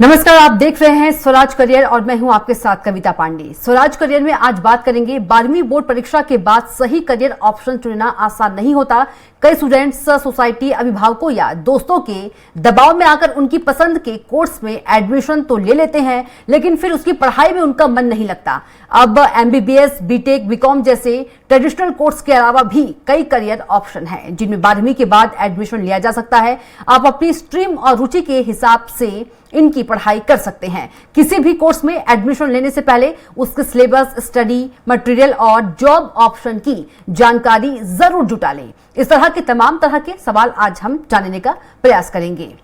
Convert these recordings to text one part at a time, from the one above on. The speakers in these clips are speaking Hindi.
नमस्कार, आप देख रहे हैं स्वराज करियर और मैं हूं आपके साथ कविता पांडे। स्वराज करियर में आज बात करेंगे 12वीं बोर्ड परीक्षा के बाद सही करियर ऑप्शन चुनना आसान नहीं होता। कई स्टूडेंट्स सोसाइटी, अभिभावकों या दोस्तों के दबाव में आकर उनकी पसंद के कोर्स में एडमिशन तो ले लेते हैं, लेकिन फिर उसकी पढ़ाई में उनका मन नहीं लगता। अब MBBS, BTech, BCom जैसे ट्रेडिशनल कोर्स के अलावा भी कई करियर ऑप्शन हैं जिनमें 12वीं के बाद एडमिशन लिया जा सकता है। आप अपनी स्ट्रीम और रुचि के हिसाब से इनकी पढ़ाई कर सकते हैं। किसी भी कोर्स में एडमिशन लेने से पहले उसके सिलेबस, स्टडी मटेरियल और जॉब ऑप्शन की जानकारी जरूर जुटा लें। इस तरह के तमाम तरह के सवाल आज हम जानने का प्रयास करेंगे।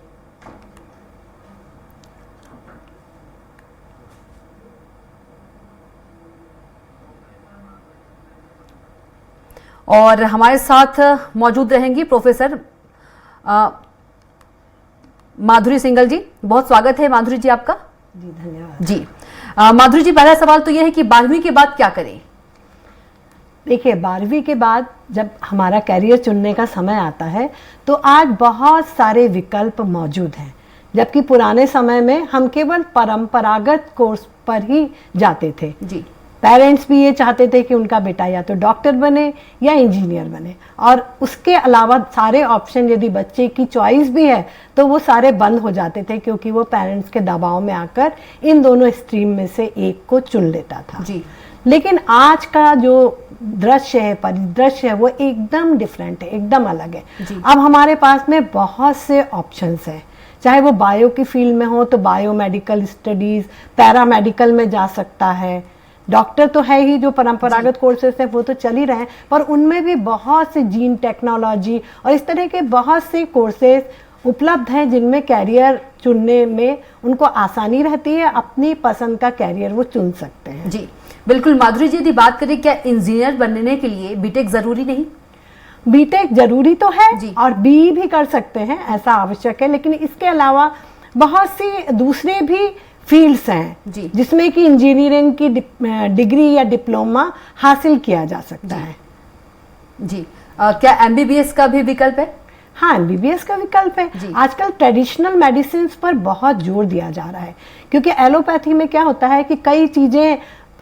और हमारे साथ मौजूद रहेंगी प्रोफेसर माधुरी सिंगल जी। बहुत स्वागत है माधुरी जी आपका। जी धन्यवाद जी। माधुरी जी, पहला सवाल तो यह है कि 12वीं के बाद क्या करें? देखिए, 12वीं के बाद जब हमारा करियर चुनने का समय आता है तो आज बहुत सारे विकल्प मौजूद हैं, जबकि पुराने समय में हम केवल परंपरागत कोर्स पर ही जाते थे। जी। पेरेंट्स भी ये चाहते थे कि उनका बेटा या तो डॉक्टर बने या इंजीनियर बने, और उसके अलावा सारे ऑप्शन यदि बच्चे की चॉइस भी है तो वो सारे बंद हो जाते थे, क्योंकि वो पेरेंट्स के दबाव में आकर इन दोनों स्ट्रीम में से एक को चुन लेता था। जी। लेकिन आज का जो दृश्य है, परिदृश्य है, वो एकदम डिफरेंट है, एकदम अलग है। अब हमारे पास में बहुत से ऑप्शंस हैं, चाहे वो बायो की फील्ड में हो तो बायो मेडिकल स्टडीज, पैरामेडिकल में जा सकता है। डॉक्टर तो है ही, जो परंपरागत कोर्सेज हैं वो तो चल ही रहे हैं, पर उनमें भी बहुत से जीन टेक्नोलॉजी और इस तरह के बहुत से कोर्सेज उपलब्ध हैं जिनमें कैरियर चुनने में उनको आसानी रहती है, अपनी पसंद का कैरियर वो चुन सकते हैं। जी बिल्कुल। माधुरी जी, यदि बात करें, क्या इंजीनियर बनने के लिए बीटेक जरूरी नहीं? बीटेक जरूरी तो है जी। और बी भी कर सकते हैं, ऐसा आवश्यक है, लेकिन इसके अलावा बहुत सी दूसरे भी फील्ड्स हैं जिसमें कि इंजीनियरिंग की डिग्री या डिप्लोमा हासिल किया जा सकता है। जी। क्या MBBS का भी विकल्प है? हाँ, MBBS का विकल्प है। आजकल ट्रेडिशनल मेडिसिन पर बहुत जोर दिया जा रहा है, क्योंकि एलोपैथी में क्या होता है कि कई चीजें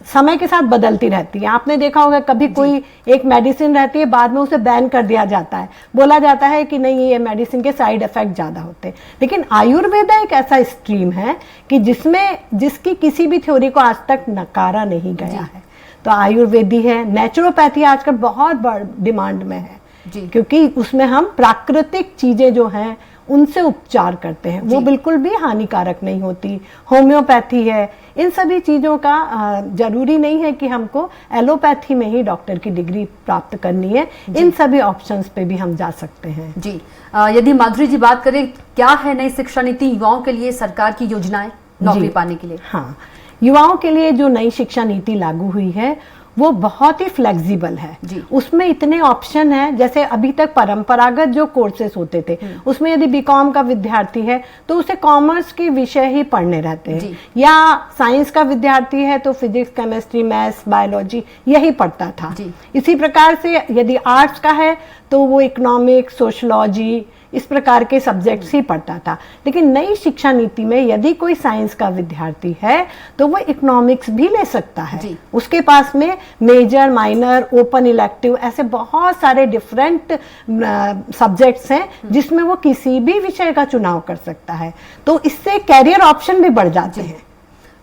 समय के साथ बदलती रहती है। आपने देखा होगा, कभी कोई एक मेडिसिन रहती है, बाद में उसे बैन कर दिया जाता है, बोला जाता है कि नहीं, ये मेडिसिन के साइड इफेक्ट ज्यादा होते हैं। लेकिन आयुर्वेद एक ऐसा स्ट्रीम है कि जिसकी किसी भी थ्योरी को आज तक नकारा नहीं गया है। तो आयुर्वेदी है, नेचुरोपैथी आजकल बहुत बड़ डिमांड में है, क्योंकि उसमें हम प्राकृतिक चीजें जो हैं उनसे उपचार करते हैं, वो बिल्कुल भी हानिकारक नहीं होती। होम्योपैथी है। इन सभी चीज़ों का जरूरी नहीं है कि हमको एलोपैथी में ही डॉक्टर की डिग्री प्राप्त करनी है, इन सभी ऑप्शंस पे भी हम जा सकते हैं। जी। यदि माधुरी जी बात करें, क्या है नई शिक्षा नीति युवाओं के लिए, सरकार की योजनाएं नौकरी पाने के लिए? हाँ, युवाओं के लिए जो नई शिक्षा नीति लागू हुई है वो बहुत ही फ्लेक्सिबल है। उसमें इतने ऑप्शन हैं, जैसे अभी तक परंपरागत जो कोर्सेज होते थे उसमें यदि बीकॉम का विद्यार्थी है तो उसे कॉमर्स के विषय ही पढ़ने रहते हैं, या साइंस का विद्यार्थी है तो फिजिक्स, केमिस्ट्री, मैथ्स, बायोलॉजी यही पढ़ता था। इसी प्रकार से यदि आर्ट्स का है तो वो इकोनॉमिक्स, सोशलॉजी, इस प्रकार के सब्जेक्ट्स ही पढ़ता था। लेकिन नई शिक्षा नीति में यदि कोई साइंस का विद्यार्थी है तो वो इकोनॉमिक्स भी ले सकता है। उसके पास में मेजर, माइनर, ओपन इलेक्टिव ऐसे बहुत सारे डिफरेंट सब्जेक्ट्स हैं जिसमें वो किसी भी विषय का चुनाव कर सकता है। तो इससे कैरियर ऑप्शन भी बढ़ जाते हैं।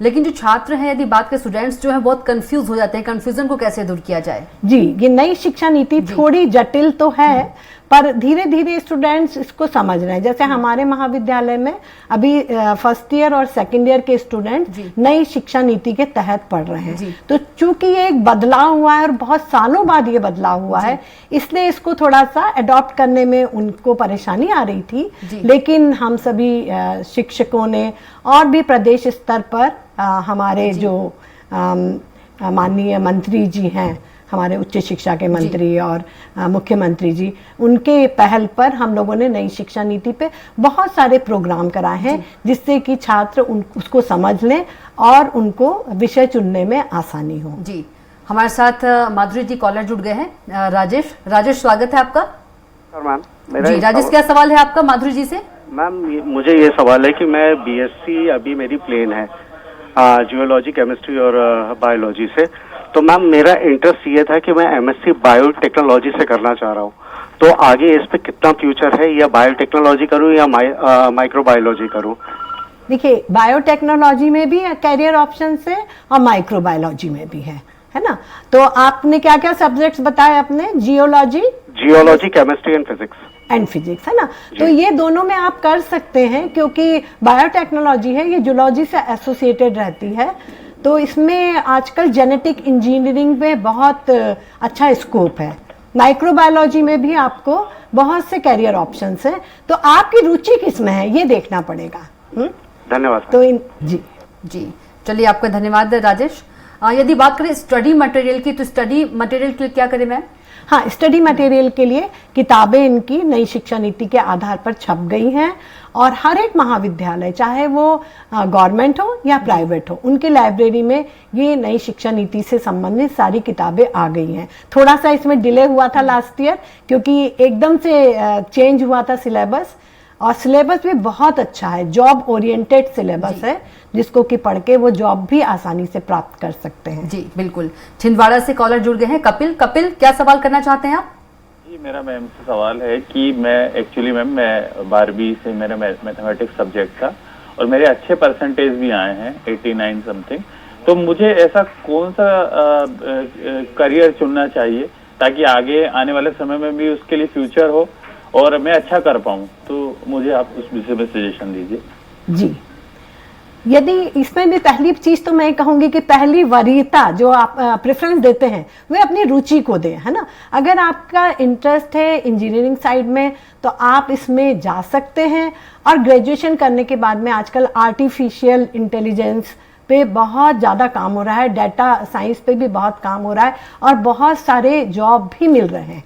लेकिन जो छात्र हैं, यदि बात के स्टूडेंट्स जो है बहुत कंफ्यूज हो जाते हैं, कंफ्यूजन को कैसे दूर किया जाए? जी, ये नई शिक्षा नीति थोड़ी जटिल तो है, पर धीरे धीरे स्टूडेंट्स इसको समझ रहे हैं। जैसे हमारे महाविद्यालय में अभी फर्स्ट ईयर और सेकंड ईयर के स्टूडेंट नई शिक्षा नीति के तहत पढ़ रहे हैं। तो चूंकि ये एक बदलाव हुआ है और बहुत सालों बाद ये बदलाव हुआ है, इसलिए इसको थोड़ा सा अडॉप्ट करने में उनको परेशानी आ रही थी। लेकिन हम सभी शिक्षकों ने और भी प्रदेश स्तर पर हमारे जो माननीय मंत्री जी हैं, हमारे उच्च शिक्षा के मंत्री और मुख्यमंत्री जी, उनके पहल पर हम लोगों ने नई शिक्षा नीति पे बहुत सारे प्रोग्राम कराए हैं, जिससे कि छात्र उसको समझ लें और उनको विषय चुनने में आसानी हो। जी। हमारे साथ माधुरी जी कॉलर जुड़ गए हैं। राजेश, स्वागत है आपका। मैम, जी राजेश, क्या सवाल है आपका माधुरी जी से? मैम मुझे ये सवाल है कि मैं बीएससी अभी मेरी प्लेन है जियोलॉजी, केमिस्ट्री और बायोलॉजी से। तो मैम मेरा इंटरेस्ट ये था कि मैं एमएससी बायोटेक्नोलॉजी से करना चाह रहा हूँ। तो आगे इस पे कितना फ्यूचर है, या बायोटेक्नोलॉजी करूँ या माइक्रोबायोलॉजी करूँ? देखिए, बायोटेक्नोलॉजी में भी कैरियर ऑप्शन है और माइक्रोबायोलॉजी में भी है ना। तो आपने क्या क्या सब्जेक्ट्स बताए अपने? जियोलॉजी, केमिस्ट्री एंड फिजिक्स है ना। तो ये दोनों में आप कर सकते हैं, क्योंकि बायोटेक्नोलॉजी है, ये जूलॉजी से एसोसिएटेड रहती है। तो इसमें आजकल जेनेटिक इंजीनियरिंग में बहुत अच्छा स्कोप है। माइक्रोबायोलॉजी में भी आपको बहुत से कैरियर ऑप्शंस हैं। तो आपकी रुचि किस में है ये देखना पड़ेगा। धन्यवाद। तो जी चलिए, आपका धन्यवाद राजेश। यदि बात करें स्टडी मटेरियल की, तो स्टडी मटेरियल के लिए क्या करें मैम? हाँ, स्टडी मटेरियल के लिए किताबें इनकी नई शिक्षा नीति के आधार पर छप गई हैं, और हर एक महाविद्यालय, चाहे वो गवर्नमेंट हो या प्राइवेट हो, उनकी लाइब्रेरी में ये नई शिक्षा नीति से संबंधित सारी किताबें आ गई हैं। थोड़ा सा इसमें डिले हुआ था लास्ट ईयर, क्योंकि एकदम से चेंज हुआ था सिलेबस, और सिलेबस भी बहुत अच्छा है, जॉब ओरिएंटेड सिलेबस है, जिसको कि पढ़ के वो जॉब भी आसानी से प्राप्त कर सकते हैं। जी बिल्कुल। छिंदवाड़ा से कॉलर जुड़ गए हैं कपिल। कपिल, क्या सवाल करना चाहते हैं आप? जी, मेरा मैम से सवाल है कि मैं 12वीं से मेरा मैथमेटिक्स सब्जेक्ट था, और मेरे अच्छे परसेंटेज भी आए हैं, 89 समथिंग। तो मुझे ऐसा कौन सा करियर चुनना चाहिए ताकि आगे आने वाले समय में भी उसके लिए फ्यूचर हो और मैं अच्छा कर पाऊं? तो मुझे आप उस विषय में सजेशन दीजिए। जी, यदि इसमें भी पहली चीज तो मैं कहूंगी कि पहली वरीयता जो आप प्रेफरेंस देते हैं वे अपनी रुचि को दें, है ना। अगर आपका इंटरेस्ट है इंजीनियरिंग साइड में तो आप इसमें जा सकते हैं, और ग्रेजुएशन करने के बाद में आजकल आर्टिफिशियल इंटेलिजेंस पे बहुत ज़्यादा काम हो रहा है, डाटा साइंस पे भी बहुत काम हो रहा है, और बहुत सारे जॉब भी मिल रहे हैं।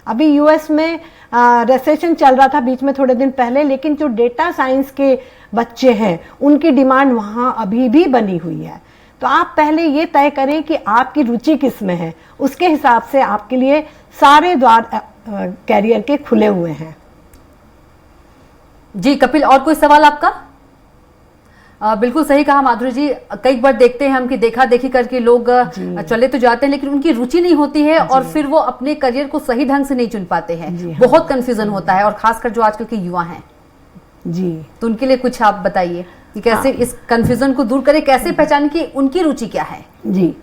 अभी यूएस में रिसेशन चल रहा था बीच में थोड़े दिन पहले, लेकिन जो डेटा साइंस के बच्चे हैं उनकी डिमांड वहाँ अभी भी बनी हुई है। तो आप पहले ये तय करें कि आपकी रुचि किस में है, उसके हिसाब से आपके लिए सारे द्वार कैरियर के खुले हुए हैं। जी कपिल, और कोई सवाल आपका? बिल्कुल सही कहा माधुरी जी। कई बार देखते हैं हम कि देखा देखी करके लोग चले तो जाते हैं, लेकिन उनकी रुचि नहीं होती है, और फिर वो अपने करियर को सही ढंग से नहीं चुन पाते हैं। बहुत कंफ्यूजन होता है, और खासकर जो आजकल के युवा हैं जी, तो उनके लिए कुछ आप बताइए कि कैसे इस कंफ्यूजन को दूर करें, कैसे पहचान की उनकी रुचि क्या है। जी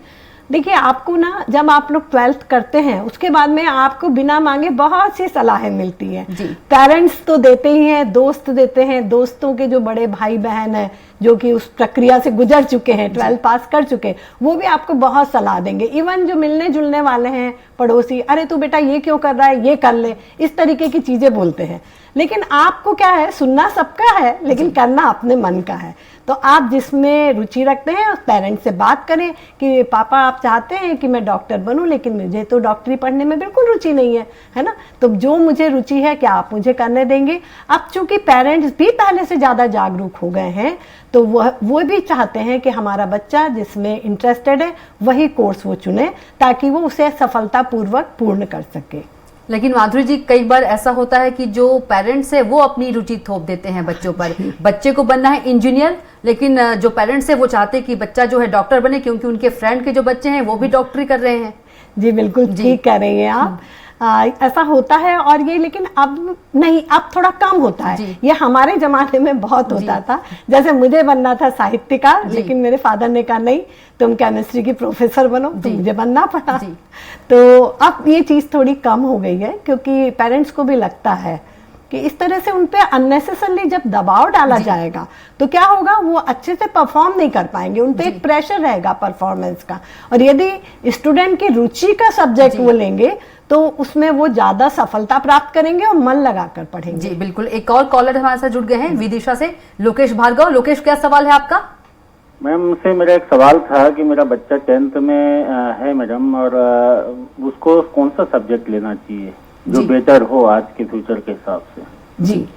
देखिए, आपको ना जब आप लोग 12th करते हैं उसके बाद में आपको बिना मांगे बहुत सी सलाहें मिलती हैं। पेरेंट्स तो देते ही हैं, दोस्त देते हैं, दोस्तों के जो बड़े भाई बहन हैं जो कि उस प्रक्रिया से गुजर चुके हैं, 12th पास कर चुके हैं, वो भी आपको बहुत सलाह देंगे। इवन जो मिलने जुलने वाले हैं पड़ोसी, अरे तू बेटा ये क्यों कर रहा है, ये कर ले, इस तरीके की चीजें बोलते हैं। लेकिन आपको क्या है, सुनना सबका है लेकिन करना अपने मन का है। तो आप जिसमें रुचि रखते हैं उस पेरेंट्स से बात करें कि पापा आप चाहते हैं कि मैं डॉक्टर बनूं, लेकिन मुझे तो डॉक्टरी पढ़ने में बिल्कुल रुचि नहीं है ना। तो जो मुझे रुचि है क्या आप मुझे करने देंगे? अब चूंकि पेरेंट्स भी पहले से ज़्यादा जागरूक हो गए हैं, तो वो भी चाहते हैं कि हमारा बच्चा जिसमें इंटरेस्टेड है वही कोर्स वो चुने, ताकि वो उसे सफलतापूर्वक पूर्ण कर सके। लेकिन माधुरी जी, कई बार ऐसा होता है कि जो पेरेंट्स है वो अपनी रुचि थोप देते हैं बच्चों पर। बच्चे को बनना है इंजीनियर, लेकिन जो पेरेंट्स है वो चाहते हैं कि बच्चा जो है डॉक्टर बने, क्योंकि उनके फ्रेंड के जो बच्चे हैं वो भी डॉक्टरी कर रहे हैं। जी बिल्कुल ठीक कह रही हैं आप। ऐसा होता है, और ये लेकिन अब नहीं, अब थोड़ा कम होता है। ये हमारे जमाने में बहुत होता था। जैसे मुझे बनना था साहित्यकार, लेकिन मेरे फादर ने कहा नहीं तुम केमिस्ट्री की प्रोफेसर बनो, तो मुझे बनना पड़ा। तो अब ये चीज थोड़ी कम हो गई है, क्योंकि पेरेंट्स को भी लगता है कि इस तरह से उन पे अननेसेसरली जब दबाव डाला जाएगा तो क्या होगा, वो अच्छे से परफॉर्म नहीं कर पाएंगे, उन पे एक प्रेशर रहेगा परफॉर्मेंस का। और यदि स्टूडेंट की रुचि का सब्जेक्ट वो लेंगे तो उसमें वो ज्यादा सफलता प्राप्त करेंगे और मन लगाकर पढ़ेंगे। जी बिल्कुल। एक और कॉलर हमारे साथ जुड़ गए हैं विदिशा से, लोकेश भार्गव। लोकेश, क्या सवाल है आपका? मैम से मेरा एक सवाल था कि मेरा बच्चा 10th में है मैडम, और उसको कौन सा सब्जेक्ट लेना चाहिए जो बेटर हो आज के फ्यूचर के हिसाब से? जी,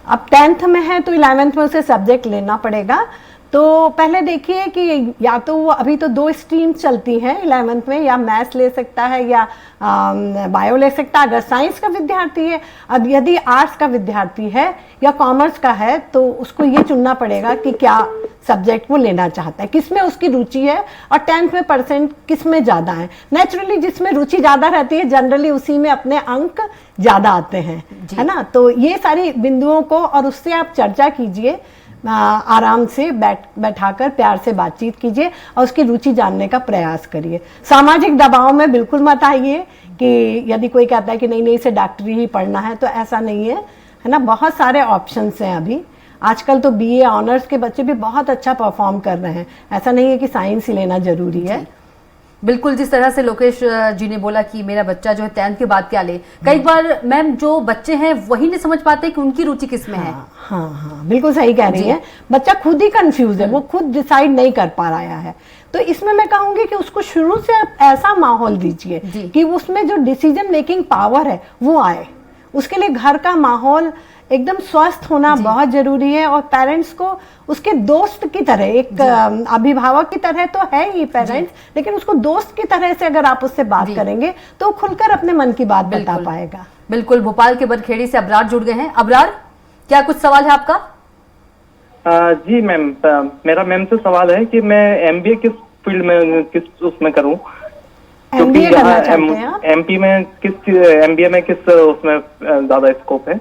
अब 10th में है तो 11th में उसे सब्जेक्ट लेना पड़ेगा। तो पहले देखिए कि या तो वो अभी तो 2 स्ट्रीम चलती हैं 11th में, या मैथ्स ले सकता है या बायो ले सकता है अगर साइंस का विद्यार्थी है। अब यदि आर्ट्स का विद्यार्थी है या कॉमर्स का है तो उसको ये चुनना पड़ेगा कि क्या सब्जेक्ट वो लेना चाहता है, किसमें उसकी रुचि है और 10th में परसेंट किसमें ज़्यादा है। नेचुरली जिसमें रुचि ज़्यादा रहती है जनरली उसी में अपने अंक ज़्यादा आते हैं, है ना। तो ये सारी बिंदुओं को और उससे आप चर्चा कीजिए, आराम से बैठाकर प्यार से बातचीत कीजिए और उसकी रुचि जानने का प्रयास करिए। सामाजिक दबाव में बिल्कुल मत आइए कि यदि कोई कहता है कि नहीं नहीं इसे डॉक्टरी ही पढ़ना है, तो ऐसा नहीं है, है ना। बहुत सारे ऑप्शंस हैं अभी, आजकल तो बीए ऑनर्स के बच्चे भी बहुत अच्छा परफॉर्म कर रहे हैं, ऐसा नहीं है कि साइंस ही लेना जरूरी है। बिल्कुल, जिस तरह से लोकेश जी ने बोला कि मेरा बच्चा जो है 10th के बाद क्या ले, कई बार मैम जो बच्चे हैं वही नहीं समझ पाते कि उनकी रुचि किस में है। हाँ, बिल्कुल सही कह रही है, बच्चा खुद ही कंफ्यूज है, वो खुद डिसाइड नहीं कर पा रहा है। तो इसमें मैं कहूंगी कि उसको शुरू से आप ऐसा माहौल दीजिए कि उसमें जो डिसीजन मेकिंग पावर है वो आए। उसके लिए घर का माहौल एकदम स्वस्थ होना बहुत जरूरी है, और पेरेंट्स को उसके दोस्त की तरह, एक अभिभावक की तरह तो है ही पेरेंट्स, लेकिन उसको दोस्त की तरह से अगर आप उससे बात करेंगे तो खुलकर अपने मन की बात बता पाएगा। बिल्कुल, भोपाल के बरखेड़ी से अबरार जुड़ गए हैं। अबरार, क्या कुछ सवाल है आपका? जी मैम, मेरा मैम से सवाल है कि मैं एमबीए किस फील्ड में, किस उसमें करूं? एमबीए करना चाहते हैं आप? एमपी में एमबीए में किस उसमें ज्यादा स्कोप है?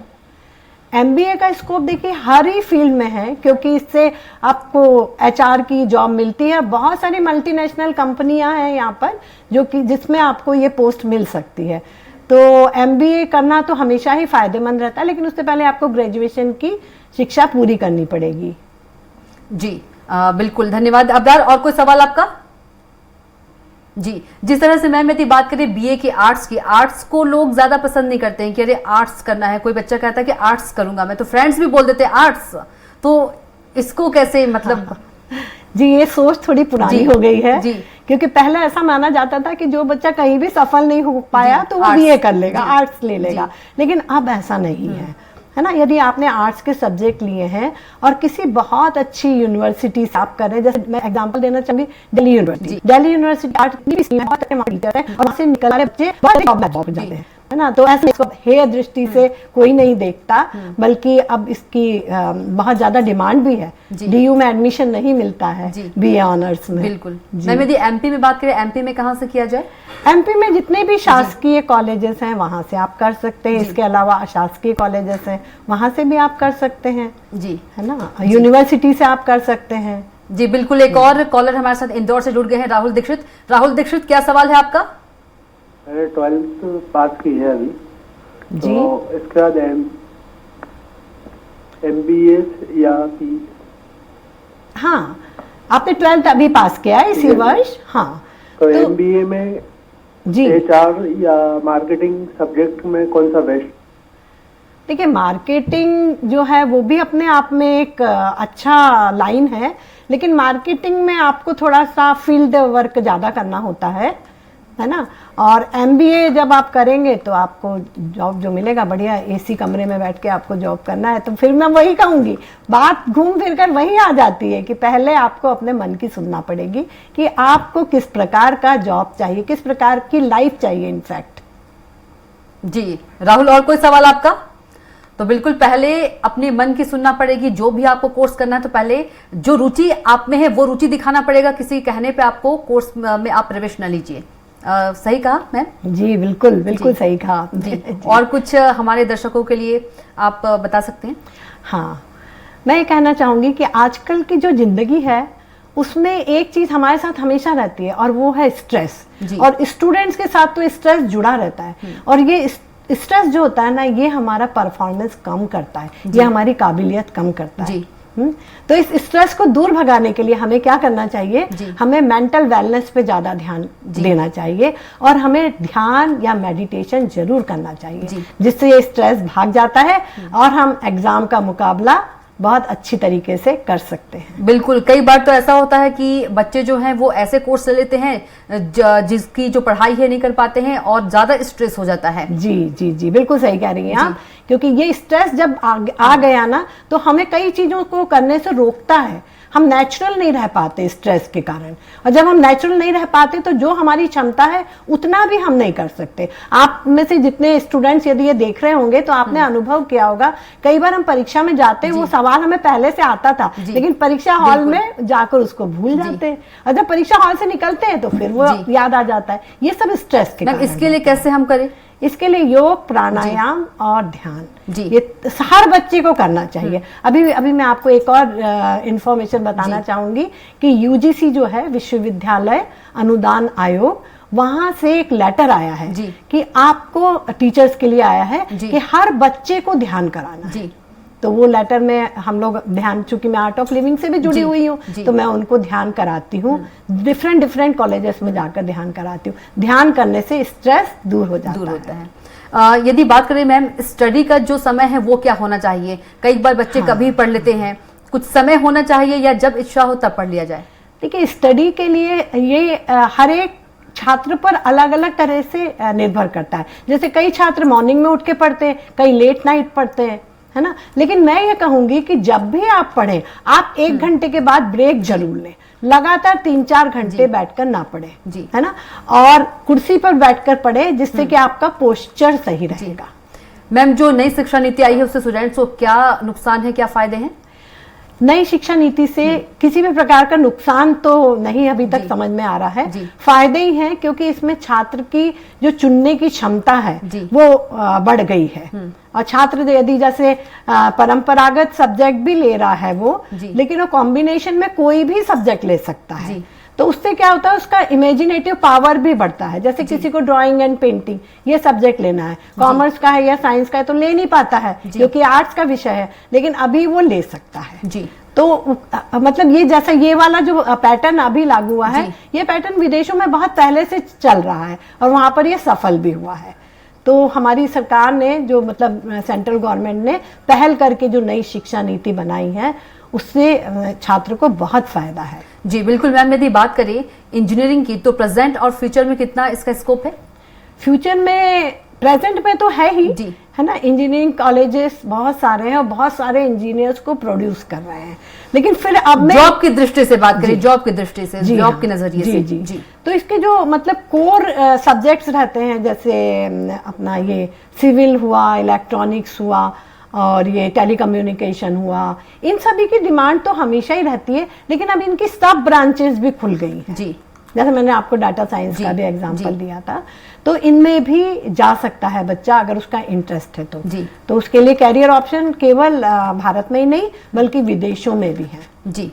एमबीए का स्कोप देखिए हर ही फील्ड में है, क्योंकि इससे आपको एचआर की जॉब मिलती है। बहुत सारी मल्टीनेशनल कंपनियां हैं यहाँ पर जो कि जिसमें आपको ये पोस्ट मिल सकती है। तो एमबीए करना तो हमेशा ही फायदेमंद रहता है, लेकिन उससे पहले आपको ग्रेजुएशन की शिक्षा पूरी करनी पड़ेगी। जी बिल्कुल, धन्यवाद अबरार। और कोई सवाल आपका? जी, जिस तरह से मैम यदि बात करें बीए की, आर्ट्स की, आर्ट्स को लोग ज्यादा पसंद नहीं करते हैं कि अरे आर्ट्स करना है। कोई बच्चा कहता है कि आर्ट्स करूंगा मैं, तो फ्रेंड्स भी बोल देते हैं आर्ट्स, तो इसको कैसे मतलब जी ये सोच थोड़ी पुरानी हो गई है जी। क्योंकि पहले ऐसा माना जाता था कि जो बच्चा कहीं भी सफल नहीं हो पाया तो वो बीए कर लेगा, आर्ट्स ले लेगा, लेकिन अब ऐसा नहीं है ना। यदि आपने आर्ट्स के सब्जेक्ट लिए हैं और किसी बहुत अच्छी यूनिवर्सिटी से आप कर रहे हैं, जैसे मैं एग्जांपल देना चाहूंगी Delhi university, Delhi university arts की बहुत अच्छे टीचर हैं और वहां से निकल रहे बच्चे बहुत जाते हैं, है ना। तो ऐसे इसको हेय दृष्टि से कोई नहीं देखता, बल्कि अब इसकी बहुत ज्यादा डिमांड भी है। डीयू में एडमिशन नहीं मिलता है बीए ऑनर्स में। बिल्कुल। मैम यदि एमपी में बात करें, एमपी में कहाँ से किया जाए? एमपी में जितने भी शासकीय कॉलेजेस हैं वहां से आप कर सकते हैं। इसके अलावा अशासकीय कॉलेजेस हैं वहां से भी आप कर सकते हैं जी, है ना। यूनिवर्सिटी से आप कर सकते हैं जी। बिल्कुल, एक और कॉलर हमारे साथ इंदौर से जुड़ गए हैं, राहुल दीक्षित। राहुल दीक्षित, क्या सवाल है आपका? मैंने 12th पास की है अभी जी। तो इसके बाद एमबीए या पी? हाँ, आपने 12th अभी पास किया है इसी वर्ष। हाँ, तो एमबीए में जी एचआर या मार्केटिंग सब्जेक्ट में कौन सा बेस्ट? देखिए, मार्केटिंग जो है वो भी अपने आप में एक अच्छा लाइन है, लेकिन मार्केटिंग में आपको थोड़ा सा फील्ड वर्क ज़्यादा करना होता है ना। और एमबीए जब आप करेंगे तो आपको जॉब जो मिलेगा बढ़िया एसी कमरे में बैठ के आपको जॉब करना है। तो फिर मैं वही कहूँगी, बात घूम फिर कर वही आ जाती है कि पहले आपको अपने मन की सुनना पड़ेगी कि आपको किस प्रकार का जॉब चाहिए, किस प्रकार की लाइफ चाहिए इनफैक्ट। जी राहुल, और कोई सवाल आपका? तो बिल्कुल, पहले अपने मन की सुनना पड़ेगी। जो भी आपको कोर्स करना है तो पहले जो रुचि आप में है वो रुचि दिखाना पड़ेगा। किसी कहने पे आपको कोर्स में आप प्रवेश न लीजिए। सही कहा मैम? जी बिल्कुल, बिल्कुल सही कहा आपने। और कुछ हमारे दर्शकों के लिए आप बता सकते हैं? हाँ, मैं ये कहना चाहूंगी कि आजकल की जो जिंदगी है उसमें एक चीज हमारे साथ हमेशा रहती है और वो है स्ट्रेस। और स्टूडेंट्स के साथ तो स्ट्रेस जुड़ा रहता है, और ये स्ट्रेस जो होता है ना, ये हमारा परफॉर्मेंस कम करता है, ये हमारी काबिलियत कम करता है। तो इस स्ट्रेस को दूर भगाने के लिए हमें क्या करना चाहिए? हमें मेंटल वेलनेस पे ज्यादा ध्यान देना चाहिए, और हमें ध्यान या मेडिटेशन जरूर करना चाहिए, जिससे ये स्ट्रेस भाग जाता है और हम एग्जाम का मुकाबला बहुत अच्छी तरीके से कर सकते हैं। बिल्कुल, कई बार तो ऐसा होता है कि बच्चे जो हैं वो ऐसे कोर्स ले लेते हैं जिसकी जो पढ़ाई है नहीं कर पाते हैं और ज्यादा स्ट्रेस हो जाता है। जी जी जी, बिल्कुल सही कह रही हैं आप, क्योंकि ये स्ट्रेस जब आ गया ना तो हमें कई चीजों को करने से रोकता है। हम नेचुरल नहीं रह पाते स्ट्रेस के कारण, और जब हम नेचुरल नहीं रह पाते तो जो हमारी क्षमता है उतना भी हम नहीं कर सकते। आप में से जितने स्टूडेंट्स यदि ये देख रहे होंगे तो आपने अनुभव किया होगा, कई बार हम परीक्षा में जाते हैं, वो सवाल हमें पहले से आता था लेकिन परीक्षा हॉल में जाकर उसको भूल जाते हैं, और जब परीक्षा हॉल से निकलते हैं तो फिर वो याद आ जाता है। ये सब स्ट्रेस के कारण। इसके लिए कैसे हम करें? इसके लिए योग, प्राणायाम और ध्यान, ये हर बच्चे को करना चाहिए। अभी मैं आपको एक और इंफॉर्मेशन बताना चाहूंगी कि यूजीसी जो है, विश्वविद्यालय अनुदान आयोग, वहां से एक लेटर आया है कि आपको टीचर्स के लिए आया है कि हर बच्चे को ध्यान कराना है। तो वो लेटर में हम लोग ध्यान, चूंकि मैं आर्ट ऑफ लिविंग से भी जुड़ी हुई हूँ तो मैं उनको ध्यान कराती हूँ, डिफरेंट कॉलेजेस में जाकर ध्यान कराती हूँ। ध्यान करने से स्ट्रेस दूर हो जाता है। यदि बात करें मैम, स्टडी का जो समय है वो क्या होना चाहिए? कई बार बच्चे कभी पढ़ लेते हैं, कुछ समय होना चाहिए या जब इच्छा हो तब पढ़ लिया जाए? देखिए, स्टडी के लिए ये हर एक छात्र पर अलग अलग तरह से निर्भर करता है। जैसे कई छात्र मॉर्निंग में उठ के पढ़ते हैं, कई लेट नाइट पढ़ते हैं, है ना। लेकिन मैं ये कहूंगी कि जब भी आप पढ़ें, आप 1 घंटे के बाद ब्रेक जरूर लें, लगातार 3-4 घंटे बैठकर ना पढ़े, है ना, और कुर्सी पर बैठकर पढ़े, जिससे कि आपका पोस्चर सही रहेगा। मैम, जो नई शिक्षा नीति आई है उससे स्टूडेंट्स को क्या नुकसान है, क्या फायदे हैं? नई शिक्षा नीति से किसी भी प्रकार का नुकसान तो नहीं अभी तक समझ में आ रहा है, फायदे ही हैं, क्योंकि इसमें छात्र की जो चुनने की क्षमता है वो बढ़ गई है। और छात्र यदि जैसे परंपरागत सब्जेक्ट भी ले रहा है वो, लेकिन वो कॉम्बिनेशन में कोई भी सब्जेक्ट ले सकता है, तो उससे क्या होता है, उसका इमेजिनेटिव पावर भी बढ़ता है। जैसे किसी को ड्राइंग एंड पेंटिंग ये सब्जेक्ट लेना है, कॉमर्स का है या साइंस का है तो ले नहीं पाता है क्योंकि आर्ट्स का विषय है, लेकिन अभी वो ले सकता है। तो मतलब ये जैसा ये वाला जो पैटर्न अभी लागू हुआ है, ये पैटर्न विदेशों में बहुत पहले से चल रहा है और वहां पर ये सफल भी हुआ है। तो हमारी सरकार ने जो मतलब सेंट्रल गवर्नमेंट ने पहल करके जो नई शिक्षा नीति बनाई है, उससे छात्र को बहुत फायदा है। जी बिल्कुल मैम, यदि बात करें इंजीनियरिंग की तो प्रेजेंट और फ्यूचर में कितना इसका स्कोप है? फ्यूचर में, प्रेजेंट में तो है ही, है ना, इंजीनियरिंग कॉलेजेस बहुत सारे हैं और बहुत सारे इंजीनियर्स को प्रोड्यूस कर रहे हैं, लेकिन फिर अब जॉब की दृष्टि से बात करें, जॉब की दृष्टि से, जॉब के नजरिए से, जी, तो इसके जो मतलब कोर सब्जेक्ट्स रहते हैं, जैसे अपना ये सिविल हुआ, इलेक्ट्रॉनिक्स हुआ और ये टेलीकम्युनिकेशन हुआ, इन सभी की डिमांड तो हमेशा ही रहती है, लेकिन अब इनकी सब ब्रांचेस भी खुल गई हैं। जैसे मैंने आपको डाटा साइंस का भी एग्जांपल दिया था, तो इनमें भी जा सकता है बच्चा अगर उसका इंटरेस्ट है तो उसके लिए कैरियर ऑप्शन केवल भारत में ही नहीं बल्कि विदेशों में भी है। जी,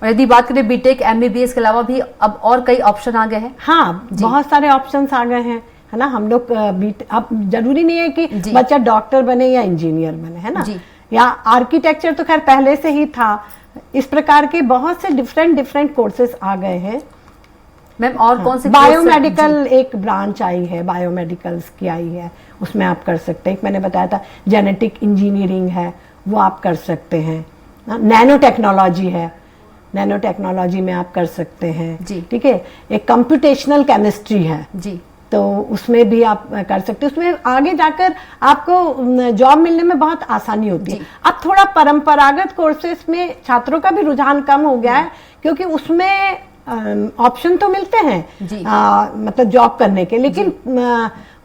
और यदि बात करें बीटेक, एमबीबीएस के अलावा भी अब और कई ऑप्शन आ गए हैं? हाँ, बहुत सारे ऑप्शंस आ गए हैं, है ना। हम लोग अब जरूरी नहीं है कि बच्चा डॉक्टर बने या इंजीनियर बने, है ना, या आर्किटेक्चर तो खैर पहले से ही था। इस प्रकार के बहुत से डिफरेंट कोर्सेज आ गए हैं। मैम, और कौन से? बायोमेडिकल एक ब्रांच आई है, बायोमेडिकल्स की आई है, उसमें आप कर सकते हैं। एक मैंने बताया था जेनेटिक इंजीनियरिंग है, वो आप कर सकते हैं। नैनो टेक्नोलॉजी है, नैनो टेक्नोलॉजी में आप कर सकते हैं, ठीक है। एक कंप्यूटेशनल केमिस्ट्री है, तो उसमें भी आप कर सकते हैं। उसमें आगे जाकर आपको जॉब मिलने में बहुत आसानी होती है। अब थोड़ा परंपरागत कोर्सेस में छात्रों का भी रुझान कम हो गया है, क्योंकि उसमें ऑप्शन तो मिलते हैं मतलब जॉब करने के, लेकिन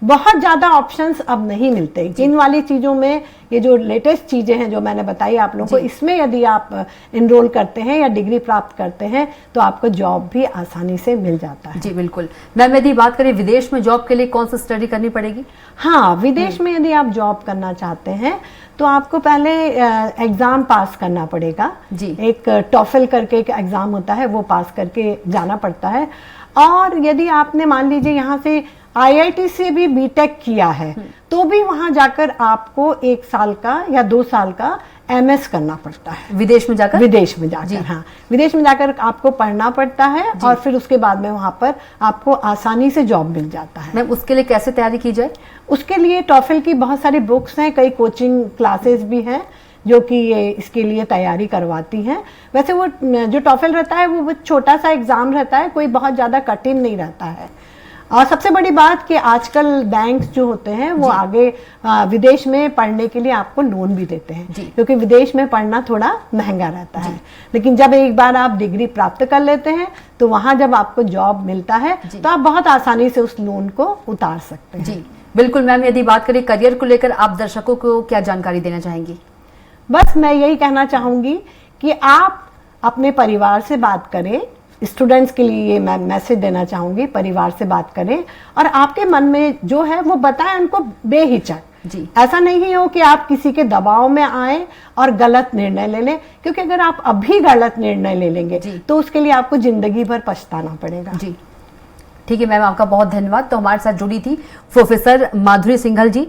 बहुत ज्यादा ऑप्शंस अब नहीं मिलते। इन वाली चीजों में ये जो लेटेस्ट चीजें हैं जो मैंने बताई आप लोगों को, इसमें यदि आप इनरोल करते हैं या डिग्री प्राप्त करते हैं तो आपको जॉब भी आसानी से मिल जाता है। जी बिल्कुल मैम, यदि बात करें विदेश में जॉब के लिए कौन सी स्टडी करनी पड़ेगी? हाँ, विदेश में यदि आप जॉब करना चाहते हैं तो आपको पहले एग्जाम पास करना पड़ेगा। एक टॉफल करके एक एग्जाम होता है, वो पास करके जाना पड़ता है। और यदि आपने मान लीजिए यहाँ से आईआईटी से भी बीटेक किया है तो भी वहां जाकर आपको 1 साल का या 2 साल का एमएस करना पड़ता है विदेश में जाकर। विदेश में जाकर, हाँ, विदेश में जाकर आपको पढ़ना पड़ता है और फिर उसके बाद में वहां पर आपको आसानी से जॉब मिल जाता है। मैम, उसके लिए कैसे तैयारी की जाए? उसके लिए टॉफल की बहुत सारी बुक्स हैं, कई कोचिंग क्लासेस भी हैं जो कि ये इसके लिए तैयारी करवाती हैं। वैसे वो जो टॉफल रहता है वो छोटा सा एग्जाम रहता है, कोई बहुत ज्यादा कठिन नहीं रहता है। और सबसे बड़ी बात कि आजकल बैंक जो होते हैं वो आगे विदेश में पढ़ने के लिए आपको लोन भी देते हैं, क्योंकि विदेश में पढ़ना थोड़ा महंगा रहता है। लेकिन जब एक बार आप डिग्री प्राप्त कर लेते हैं तो वहां जब आपको जॉब मिलता है तो आप बहुत आसानी से उस लोन को उतार सकते हैं। जी बिल्कुल मैम, यदि बात करें करियर को लेकर आप दर्शकों को क्या जानकारी देना चाहेंगी? बस मैं यही कहना चाहूंगी कि आप अपने परिवार से बात करें। स्टूडेंट्स के लिए ये मैं मैसेज देना चाहूंगी, परिवार से बात करें और आपके मन में जो है वो बताएं उनको बेहिचक। जी। ऐसा नहीं हो कि आप किसी के दबाव में आए और गलत निर्णय ले लें, क्योंकि अगर आप अभी गलत निर्णय ले लेंगे तो उसके लिए आपको जिंदगी भर पछताना पड़ेगा। जी ठीक है मैम, आपका बहुत धन्यवाद। तो हमारे साथ जुड़ी थी प्रोफेसर माधुरी सिंघल जी।